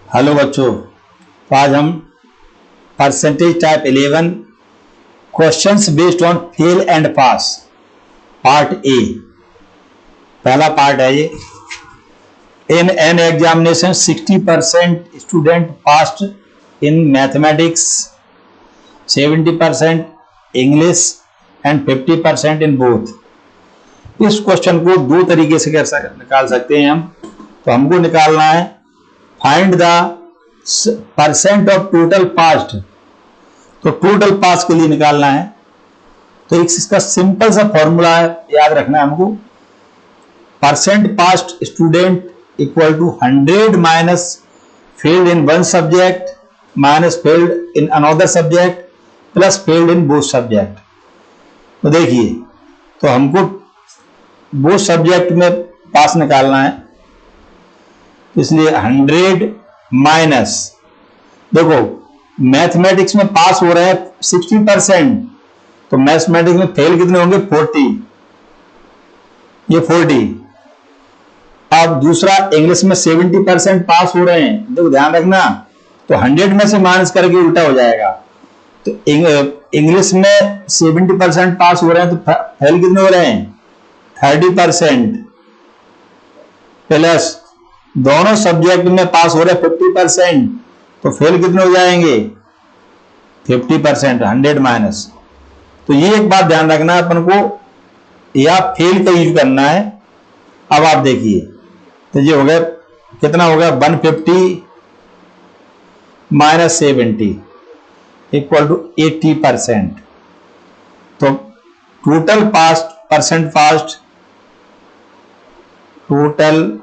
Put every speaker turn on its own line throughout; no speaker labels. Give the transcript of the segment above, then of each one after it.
Hello बच्चों, तो आज हम percentage type 11 questions based on fail and pass part A, पहला पार्ट है ये। इन an examination 60% student passed in mathematics, 70% English and 50% in both. इस क्वेश्चन को दो तरीके से निकाल सकते हैं हम। तो हमको निकालना है find the percent of total past. तो टोटल पास के लिए निकालना है। तो इसका सिंपल सा फॉर्मूला है, याद रखना है हमको। Percent passed student equal to 100 minus failed in one subject minus failed in another subject plus failed in both subject. तो देखिए, तो हमको बोथ सब्जेक्ट में पास निकालना है, इसलिए 100 माइनस, देखो मैथमेटिक्स में पास हो रहे हैं 60%, तो मैथमेटिक्स में फेल कितने होंगे 40, ये 40। अब दूसरा इंग्लिश में 70% पास हो रहे हैं, देखो ध्यान रखना, तो 100 में से माइनस करके उल्टा हो जाएगा। तो इंग्लिश में 70% पास हो रहे हैं, तो फेल कितने हो रहे हैं 30%, प्लस दोनों सब्जेक्ट में पास हो रहे 50%, तो फेल कितने हो जाएंगे 50%, 100 माइनस। तो ये एक बात ध्यान रखना है अपन को, या फेल का यूज करना है। अब आप देखिए, तो ये हो गया, कितना हो गया 150 माइनस 70 इक्वल टू 80%। तो total passed percent passed, total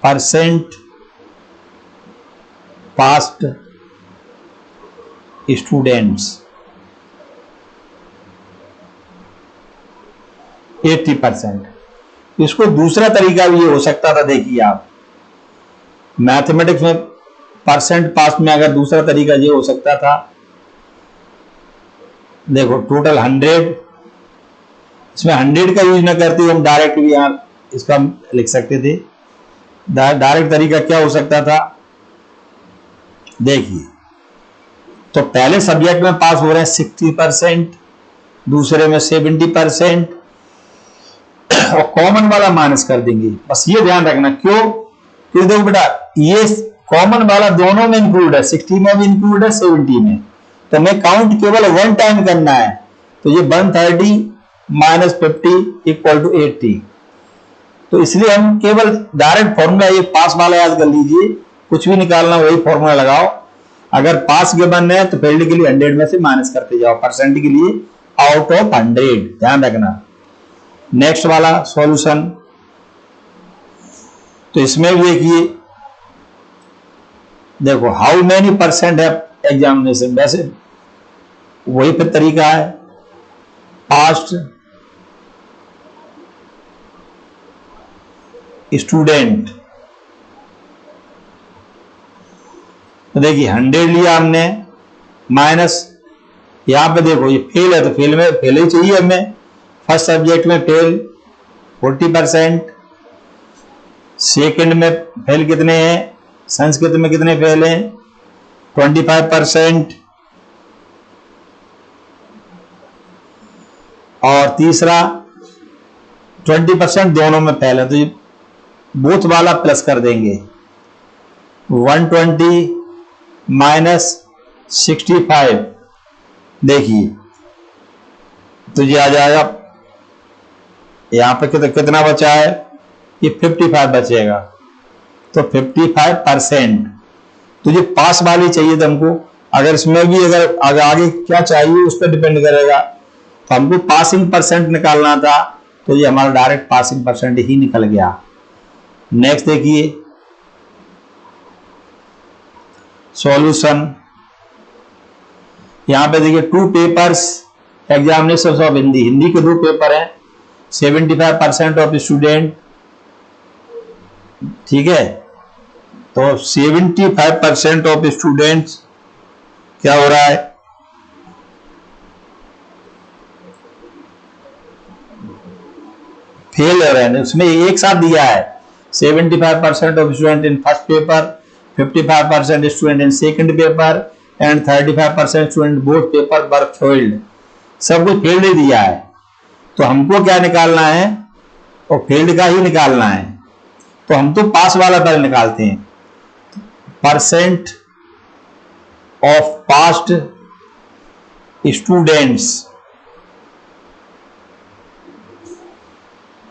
percent passed students 80%। इसको दूसरा तरीका भी ये हो सकता था, देखिए आप मैथमेटिक्स में परसेंट पास में अगर दूसरा तरीका ये हो सकता था, देखो टोटल 100, इसमें 100 का यूज ना करते हम डायरेक्ट भी यहां इसका लिख सकते थे। डायरेक्ट तरीका क्या हो सकता था, देखिए, तो पहले सब्जेक्ट में पास हो रहे हैं 60%, दूसरे में 70%, और कॉमन वाला माइनस कर देंगे। बस ये ध्यान रखना, क्यों, क्योंकि देखो बेटा ये कॉमन वाला दोनों में इंक्लूड है, 60 में भी इंक्लूड है 70 में, तो हमें काउंट केवल वन टाइम करना है। तो ये 130 माइनस 50 इक्वल टू 80। तो इसलिए हम केवल डायरेक्ट फॉर्मूला ये पास वाला याद कर लीजिए, कुछ भी निकालना वही फॉर्मूला लगाओ। अगर पास गिवन है तो फेल्ड के लिए 100 में से माइनस करते जाओ, परसेंट के लिए आउट ऑफ 100, ध्यान रखना। नेक्स्ट वाला सॉल्यूशन, तो इसमें भी देखिए, देखो हाउ मेनी परसेंट है एग्जामिनेशन, वैसे वही फिर तरीका है, पास्ट स्टूडेंट। तो देखिए 100 लिया हमने, माइनस यहां पे देखो ये फेल है, तो फेल में फेल ही चाहिए हमें। फर्स्ट सब्जेक्ट में फेल 40%, सेकंड में फेल कितने हैं, संस्कृत में कितने फेल हैं 25%, और तीसरा 20% दोनों में फेल है, तो ये बोथ वाला प्लस कर देंगे। 120 माइनस 65, देखिए तो ये आ जाएगा, यहां पर कितना बचा है, ये 55 बचेगा, तो 55%। तो ये पास वाली चाहिए था हमको। अगर इसमें भी अगर आगे क्या चाहिए उस पर डिपेंड करेगा, तो हमको पासिंग परसेंट निकालना था, तो ये हमारा डायरेक्ट पासिंग परसेंट ही निकल गया। नेक्स्ट देखिए सॉल्यूशन, यहां पे देखिए 2 papers examination of Hindi, Hindi के 2 पेपर हैं, 75% ऑफ स्टूडेंट, ठीक है। तो 75% ऑफ स्टूडेंट्स क्या हो रहा है, फेल हो रहे हैं, उसमें एक साथ दिया है 75% of student in first paper, 55% student in second paper and 35% student both paper were failed. सब कुछ फेल्ड ही दिया है, तो हमको क्या निकालना है, और फेल्ड का ही निकालना है, तो हम तो पास वाला पहले निकालते हैं। परसेंट ऑफ पास्ट स्टूडेंट्स,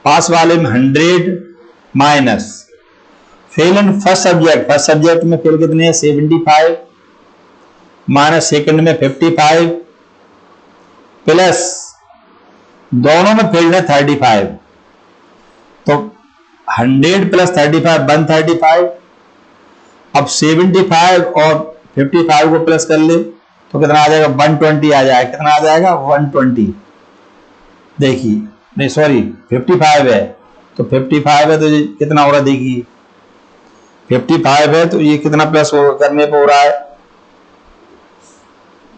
पास वाले में 100 minus fail in first subject, first subject में फेल कितने हैं 75 माइनस सेकंड में 55 प्लस दोनों में फेल है 35, तो 100 प्लस 35 135। अब 75 और 55 को प्लस कर ले तो कितना आ जाएगा 120 आ जाएगा, कितना आ जाएगा 120। देखिए नहीं सॉरी 55 है, तो 55 है तो ये कितना हो रहा है, देखिए 55 है तो ये कितना प्लस करने पे हो रहा है,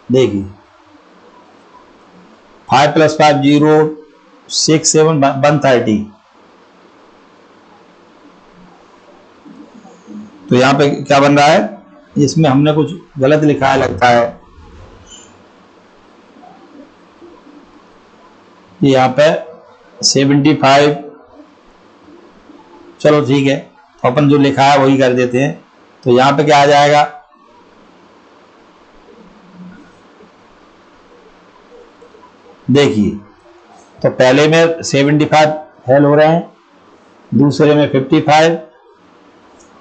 देखिए 5 + 5 0 6 7 130। तो यहाँ पे क्या बन रहा है, इसमें हमने कुछ गलत लिखा है लगता है, यहाँ पे 75, चलो ठीक है तो अपन जो लिखा है वही कर देते हैं। तो यहाँ पे क्या आ जाएगा, देखिए तो पहले में 75 फेल हो रहे हैं, दूसरे में 55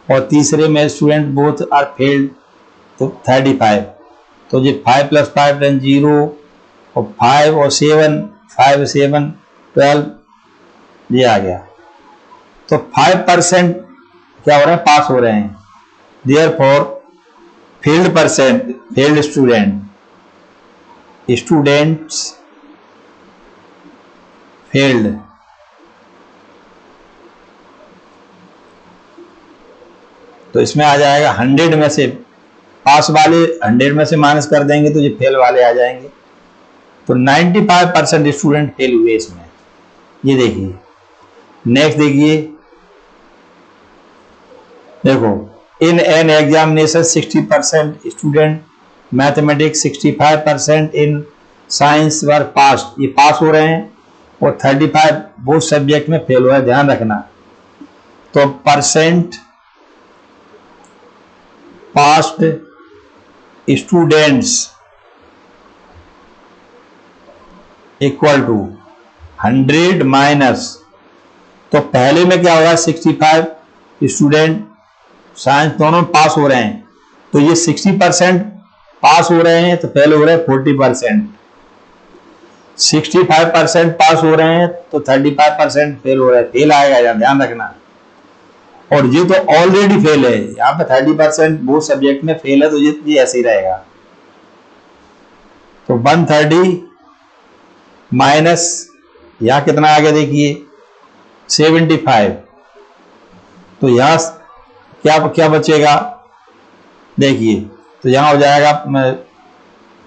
और तीसरे में स्टूडेंट बोथ आर फेल्ड तो 35। तो ये 5 + 5 10 0 और 5 और 7 5 7 12 ये आ गया। तो 5% क्या हो रहा है, पास हो रहे हैं। Therefore failed percent, failed students failed, तो इसमें आ जाएगा 100 में से पास वाले 100 में से माइनस कर देंगे तो ये फेल वाले आ जाएंगे। तो 95% स्टूडेंट फेल हुए इसमें। ये देखिए नेक्स्ट देखिए, देखो in an examination 60% student mathematics 65% in science were pass, ये पास हो रहे हैं और 35 बहुत सब्जेक्ट में फेल हुआ है, ध्यान रखना। तो percent passed students equal to 100 minus, तो पहले में क्या होगा 65 स्टूडेंट साइंस दोनों पास हो रहे हैं, तो ये 60% पास हो रहे हैं तो फेल हो रहे हैं 40%, 65% पास हो रहे हैं तो 35% फेल हो रहे हैं, फेल आएगा ध्यान रखना। और ये तो ऑलरेडी फेल है, यहाँ पे 30% बहुत सब्जेक्ट में फेल है, तो ये ऐसे ही रहेगा। तो 130 माइनस यहाँ कितना आ गया देखिए 75, तो यहाँ क्या बचेगा देखिए, तो यहाँ हो जाएगा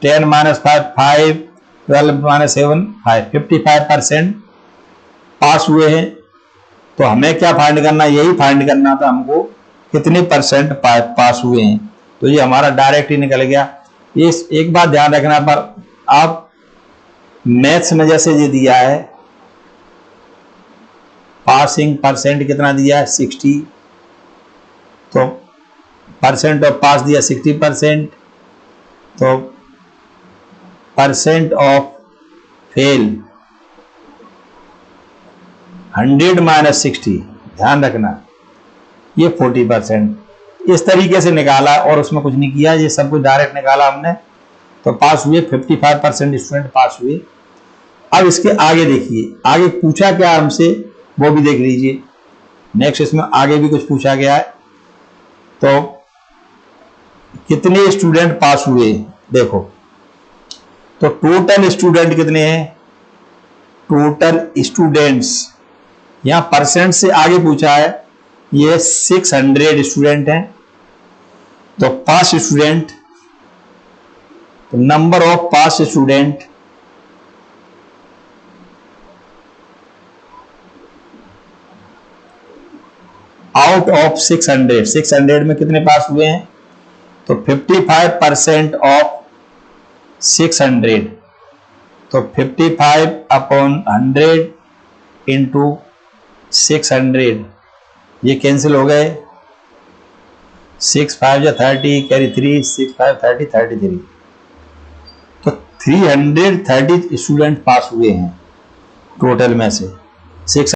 10 - 5 5 12 - 7 5 55% पास हुए हैं। तो हमें क्या फाइंड करना, यही फाइंड करना था हमको कितने परसेंट पास हुए हैं, तो ये हमारा डायरेक्ट ही निकल गया। ये एक बात ध्यान रखना, पर आप मैथ्स में जैसे ये दिया है पासिंग परसेंट कितना दिया है 60, तो परसेंट ऑफ पास दिया 60%, तो परसेंट ऑफ फेल 100 माइनस 60, ध्यान रखना ये 40%। इस तरीके से निकाला और उसमें कुछ नहीं किया, ये सब कुछ डायरेक्ट निकाला हमने, तो पास हुए 55% स्टूडेंट पास हुए। अब इसके आगे देखिए, आगे पूछा क्या हमसे वो भी देख लीजिए। नेक्स्ट इसमें आगे भी कुछ पूछा गया है, तो कितने स्टूडेंट पास हुए देखो, तो टोटल स्टूडेंट कितने हैं, टोटल स्टूडेंट्स, यहां परसेंट से आगे पूछा है, ये 600 स्टूडेंट हैं, तो पास स्टूडेंट, तो number of pass student out of 600, 600 में कितने पास हुए हैं? तो 55% ऑफ 600, तो 55 अपॉन 100 इंटू 600, ये कैंसिल हो गए। 6 5 30 कैरी 3, 6 5 30 33, तो 330 स्टूडेंट पास हुए हैं टोटल में से। 6